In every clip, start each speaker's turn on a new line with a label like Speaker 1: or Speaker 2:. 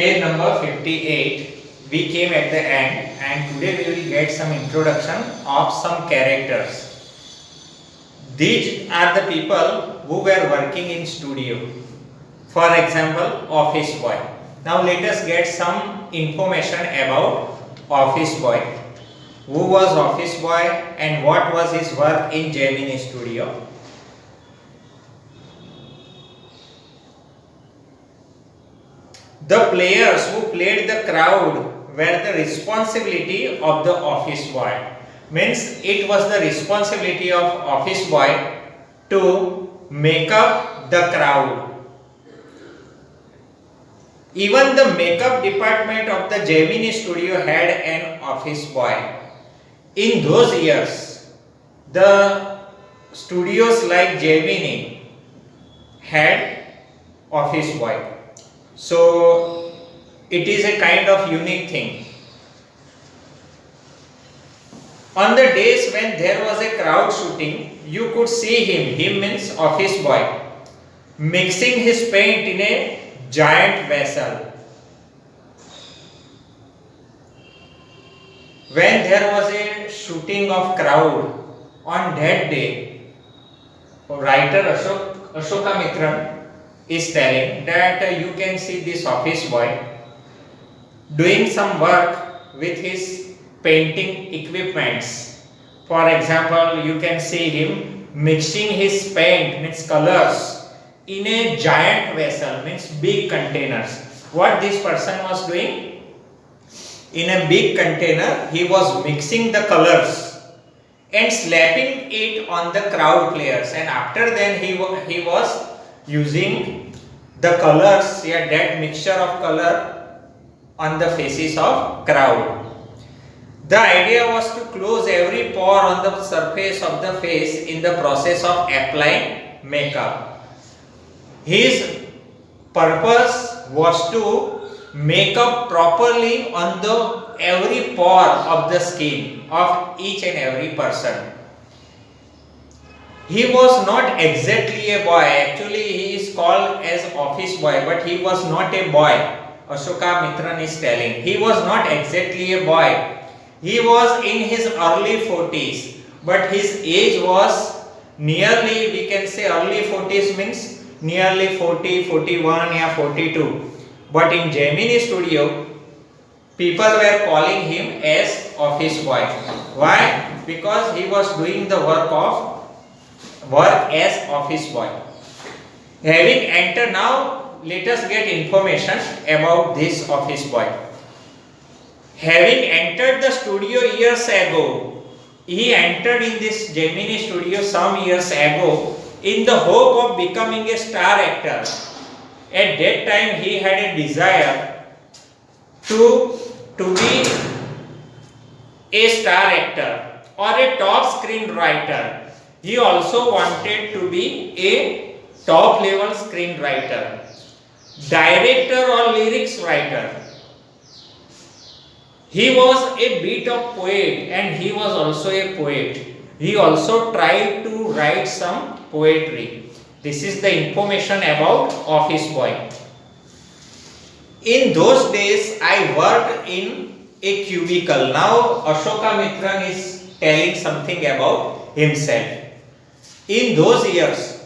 Speaker 1: Page number 58. We came at the end, and today we will get some introduction of some characters. These are the people who were working in studio. For example, office boy. Now let us get some information about office boy. Who was office boy and what was his work in Gemini Studio? The players who played the crowd were the responsibility of the office boy. Means it was the responsibility of office boy to make up the crowd. Even the makeup department of the Gemini Studio had an office boy. In those years, the studios like Gemini had office boy. So it is a kind of unique thing. On the days when there was a crowd shooting, you could see him, means office boy, mixing his paint in a giant vessel. When there was a shooting of crowd on that day, writer Ashoka Mitran is telling that you can see this office boy doing some work with his painting equipments. For example, you can see him mixing his paint, means colors, in a giant vessel, means big containers. What this person was doing? In a big container, he was mixing the colors and slapping it on the crowd players, and after then he was using the colors, that mixture of color on the faces of crowd. The idea was to close every pore on the surface of the face in the process of applying makeup. His purpose was to make up properly on the every pore of the skin of each and every person. He was not exactly a boy. Actually, he is called as office boy, but he was not a boy. Ashoka Mitran is telling. He was not exactly a boy. He was in his early 40s, but his age was nearly, we can say early 40s means nearly 40, 41, 42. But in Gemini Studio, people were calling him as office boy. Why? Because he was doing the work as office boy. Having entered, now let us get information about this office boy. Having entered the studio years ago, he entered in this Gemini Studio some years ago in the hope of becoming a star actor. At that time he had a desire to be a star actor or a top screenwriter. He also wanted to be a top level screenwriter, director or lyrics writer. He was a bit of poet and he was also a poet. He also tried to write some poetry. This is the information about office boy. In those days, I worked in a cubicle. Now, Ashoka Mitran is telling something about himself. In those years,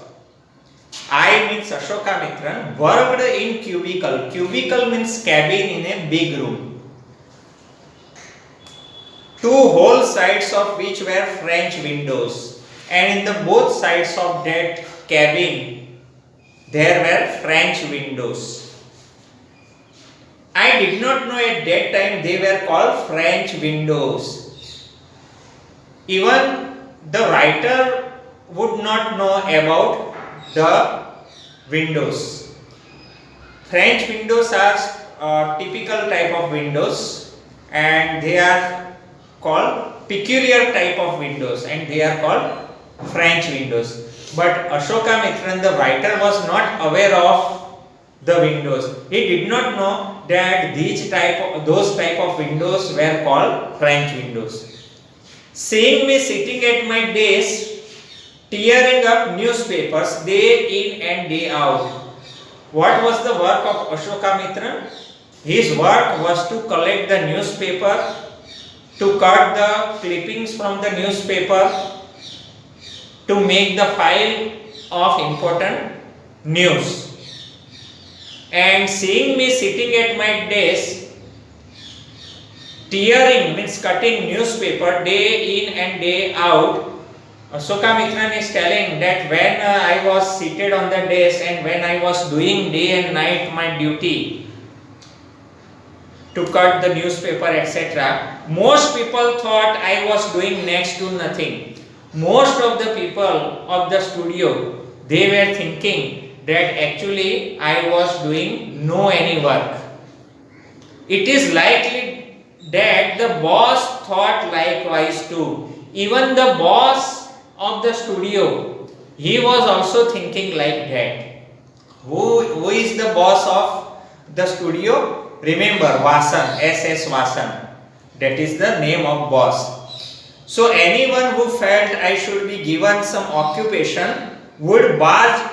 Speaker 1: I means Ashoka Mitran worked in cubicle. Cubicle means cabin in a big room. Two whole sides of which were French windows, and in the both sides of that cabin there were French windows. I did not know at that time they were called French windows. Even the writer would not know about the windows. French windows are typical type of windows, and they are called peculiar type of windows, and they are called French windows. But Ashoka Mitran, the writer, was not aware of the windows. He did not know that those type of windows were called French windows. Seeing me sitting at my desk, tearing up newspapers day in and day out. What was the work of Ashoka Mitran? His work was to collect the newspaper, to cut the clippings from the newspaper, to make the file of important news. And seeing me sitting at my desk, tearing means cutting newspaper day in and day out, Ashokamitran is telling that when I was seated on the desk and when I was doing day and night my duty to cut the newspaper, etc., most people thought I was doing next to nothing. Most of the people of the studio, they were thinking that actually I was doing no any work. It is likely that the boss thought likewise too. Even the boss of the studio, he was also thinking like that. Who is the boss of the studio? Remember, Vasan, S.S. Vasan. That is the name of boss. So anyone who felt I should be given some occupation would barge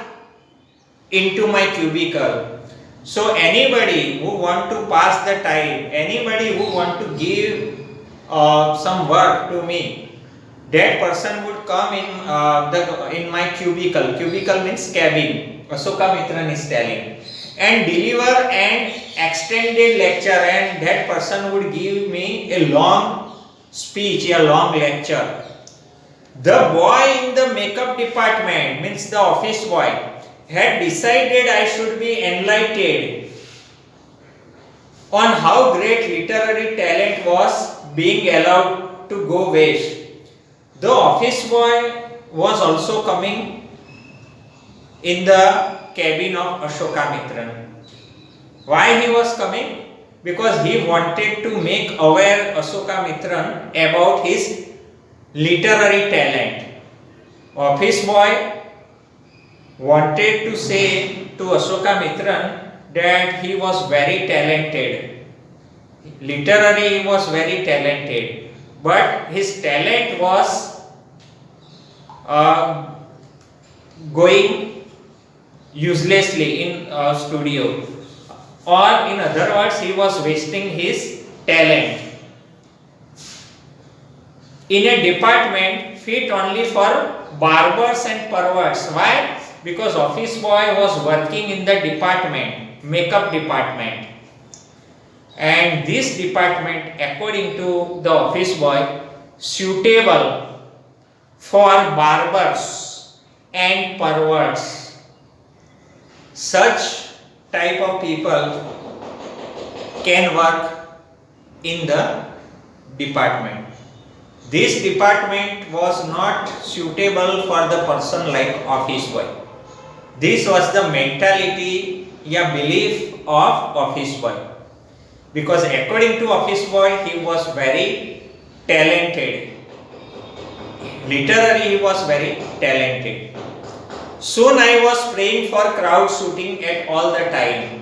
Speaker 1: into my cubicle. So anybody who want to pass the time, anybody who want to give some work to me, that person would come in my cubicle. Cubicle means cabin. Ashokamitran is telling, and deliver an extended lecture, and that person would give me a long speech, a long lecture. The boy in the makeup department, means the office boy, had decided I should be enlightened on how great literary talent was being allowed to go waste. The office boy was also coming in the cabin of Ashokamitran. Why he was coming? Because he wanted to make aware Ashokamitran about his literary talent. Office boy wanted to say to Ashokamitran that he was very talented. Literary, he was very talented, but his talent was going uselessly in a studio, or in other words, he was wasting his talent in a department fit only for barbers and perverts. Why? Because office boy was working in the department, makeup department, and this department, according to the office boy, suitable for barbers and perverts. Such type of people can work in the department. This department was not suitable for the person like office boy. This was the mentality, belief of office boy. Because according to office boy, he was very talented. Literally, he was very talented. Soon I was praying for crowd shooting at all the time.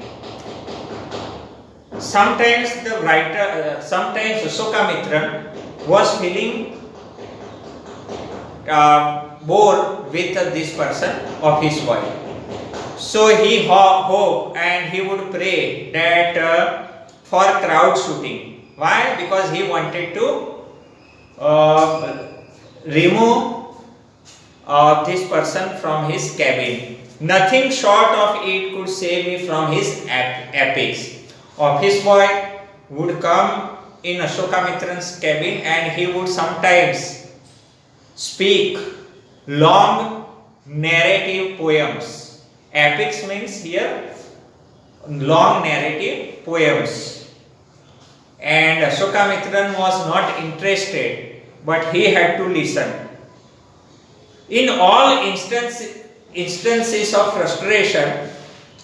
Speaker 1: Sometimes the writer, sometimes Ashokamitran was feeling bored with this person, office boy. So he hoped and he would pray that for crowd shooting. Why? Because he wanted to remove this person from his cabin. Nothing short of it could save me from his epics. Office boy would come in Ashokamitran's cabin and he would sometimes speak long narrative poems. Epics means here long narrative poems. And Ashokamitran was not interested, but he had to listen. In all instances of frustration,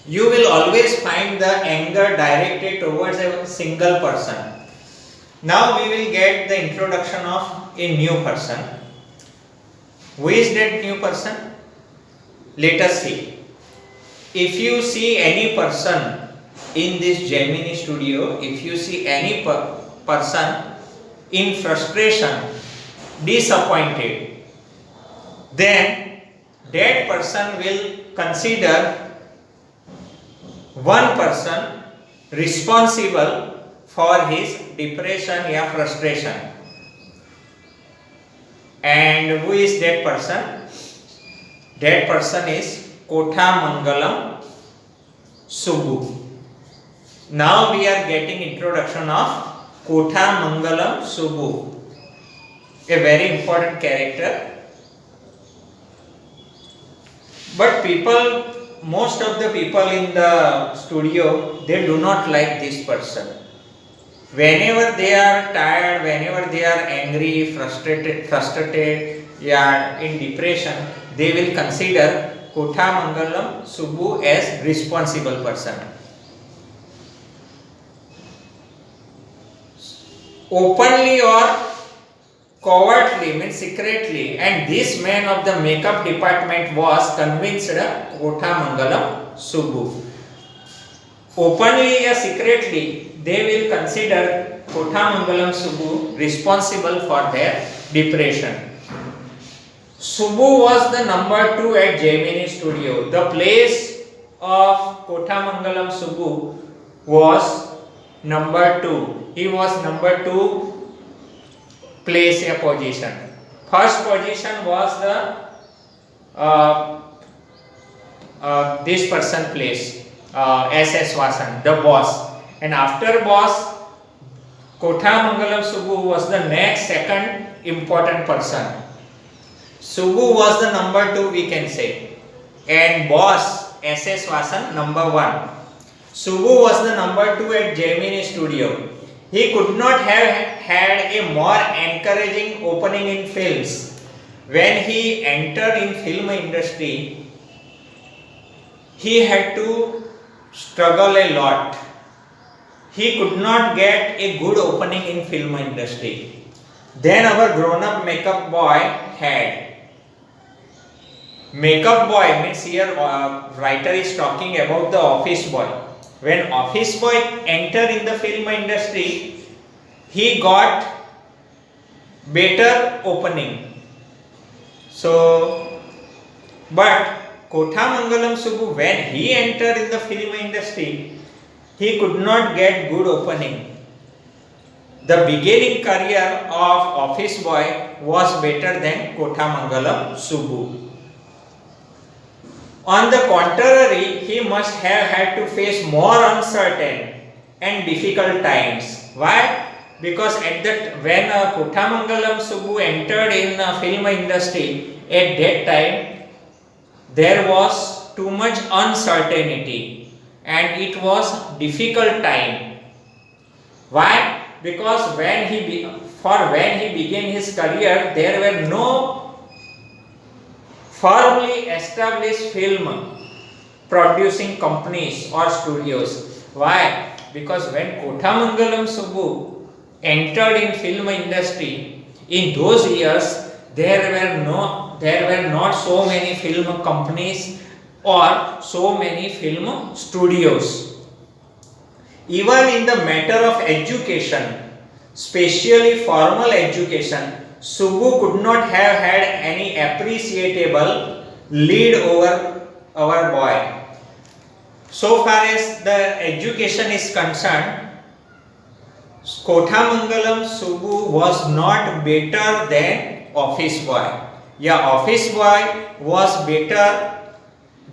Speaker 1: you will always find the anger directed towards a single person. Now we will get the introduction of a new person. Who is that new person? Let us see. If you see any person in this Gemini studio, if you see any person in frustration, disappointed, then that person will consider one person responsible for his depression या frustration. And who is that person? That person is Kothamangalam Subbu. Now we are getting introduction of Kothamangalam Subbu, a very important character. But most of the people in the studio, they do not like this person. Whenever they are tired, whenever they are angry, frustrated, yeah, in depression, they will consider Kothamangalam Subbu as responsible person. Openly or covertly, means secretly, and this man of the makeup department was convinced Kothamangalam Subbu. Openly or secretly, they will consider Kothamangalam Subbu responsible for their depression. Subbu was the number 2 at Gemini Studio. The place of Kothamangalam Subbu was number 2. He was number 2 place a position. First position was the this person place, S.S. Vasan, the boss. And after boss, Kothamangalam Subbu was the next second important person. Subbu was the number 2, we can say, and boss S.S. Vasan number 1. Subbu was the number 2 at Gemini Studio. He could not have had a more encouraging opening in films. When he entered in film industry, he had to struggle a lot. He could not get a good opening in film industry. Then our grown-up makeup boy had. Makeup boy means here writer is talking about the office boy. When office boy entered in the film industry, he got better opening. So, but Kothamangalam Subbu, when he entered in the film industry, he could not get good opening. The beginning career of office boy was better than Kothamangalam Subbu. On the contrary, he must have had to face more uncertain and difficult times. Why? Because at that when Kothamangalam Subbu entered in the film industry, at that time there was too much uncertainty and it was difficult time. Why? Because when he began his career, there were no firmly established film producing companies or studios. Why? Because when Kothamangalam Subbu entered in film industry, in those years there were not so many film companies or so many film studios. Even in the matter of education, especially formal education, Subbu could not have had any appreciable lead over our boy. So far as the education is concerned, Kothamangalam Subbu was not better than office boy. Yeah, office boy was better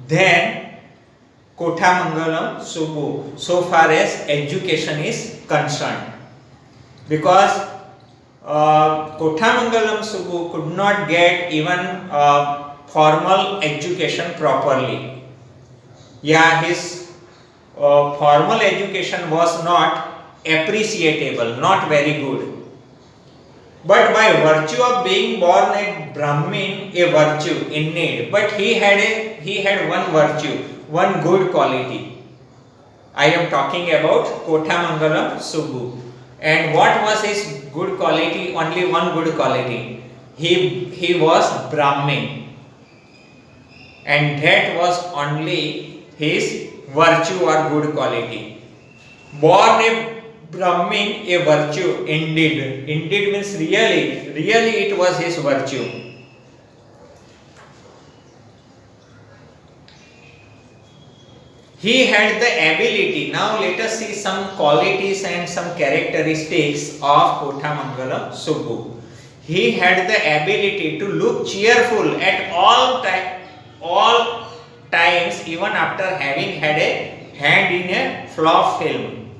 Speaker 1: than Kothamangalam Subbu so far as education is concerned. Because Kothamangalam Subbu could not get even formal education properly. Yeah, his formal education was not appreciable, not very good. But by virtue of being born a Brahmin, a virtue indeed. But he had one virtue, one good quality. I am talking about Kothamangalam Subbu. And what was his good quality? Only one good quality. He was Brahmin. And that was only his virtue or good quality. Born a Brahmin, a virtue indeed. Indeed means really it was his virtue. He had the ability. Now let us see some qualities and some characteristics of Kothamangalam Subbu. He had the ability to look cheerful at all times, even after having had a hand in a flop film.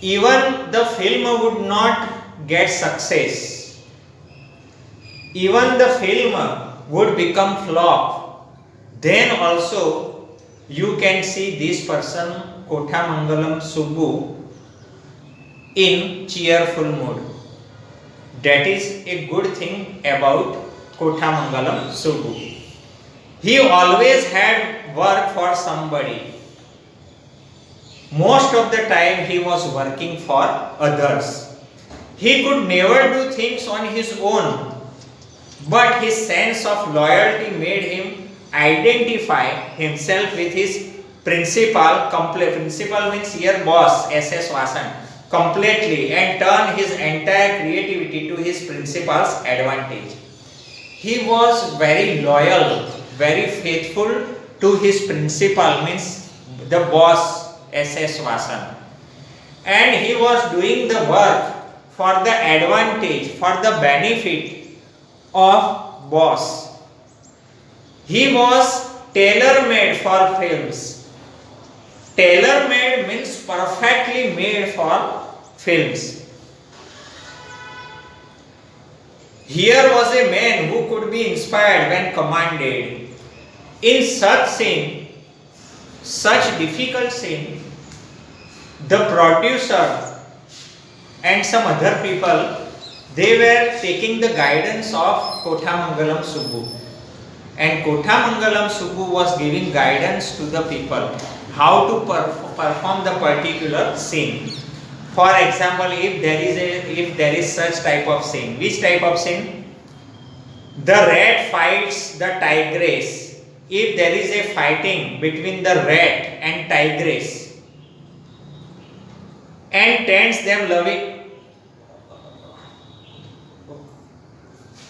Speaker 1: Even the film would not get success. Even the film would become flop. Then also you can see this person Kothamangalam Subbu in cheerful mood. That is a good thing about Kothamangalam Subbu. He always had work for somebody. Most of the time he was working for others. He could never do things on his own, but his sense of loyalty made him identify himself with his principal. Principal means here boss, S.S. Vasan, completely, and turn his entire creativity to his principal's advantage. He was very loyal, very faithful to his principal, means the boss, S.S. Vasan, and he was doing the work for the advantage, for the benefit of boss. He was tailor-made for films. Tailor-made means perfectly made for films. Here was a man who could be inspired when commanded. In such scene, such difficult scene, the producer and some other people, they were taking the guidance of Kothamangalam Subbu. And Kothamangalam Subbu was giving guidance to the people how to perform the particular scene. For example, if there is such type of scene, which type of scene? The rat fights the tigress. If there is a fighting between the rat and tigress and tends them loving.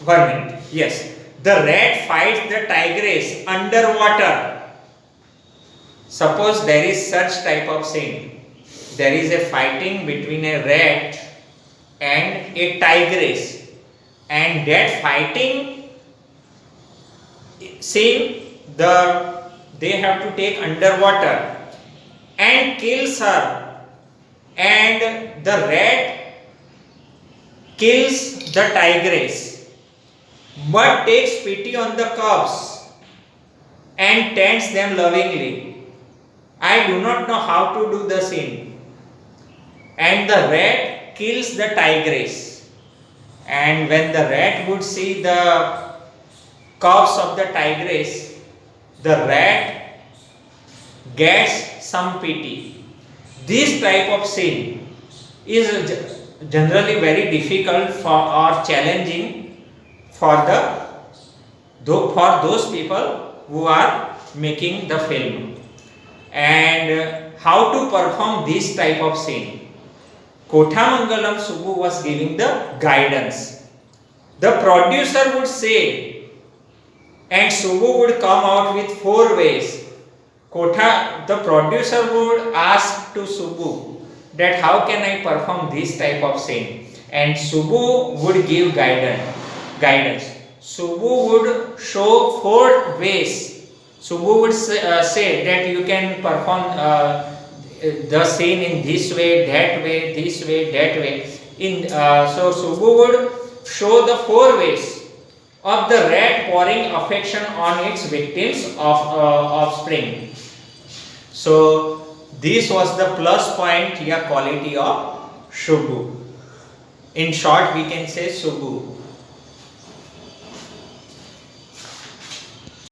Speaker 1: 1 minute. Yes. The rat fights the tigress underwater. Suppose there is such type of scene. There is a fighting between a rat and a tigress, and that fighting scene they have to take underwater and kills her, and the rat kills the tigress, but takes pity on the cubs and tends them lovingly. I do not know how to do the scene. And the rat kills the tigress. And when the rat would see the cubs of the tigress, the rat gets some pity. This type of scene is generally very difficult or challenging for those people who are making the film. And how to perform this type of scene? Kothamangalam Subbu was giving the guidance. The producer would say, and Subbu would come out with 4 ways. The producer would ask to Subbu that how can I perform this type of scene? And Subbu would give guidance. Subbu would show 4 ways. Subbu would say that you can perform the scene in this way, that way, this way, that way. So Subbu would show the 4 ways of the rat pouring affection on its victims of offspring. So this was the plus point here, quality of Subbu. In short, we can say Subbu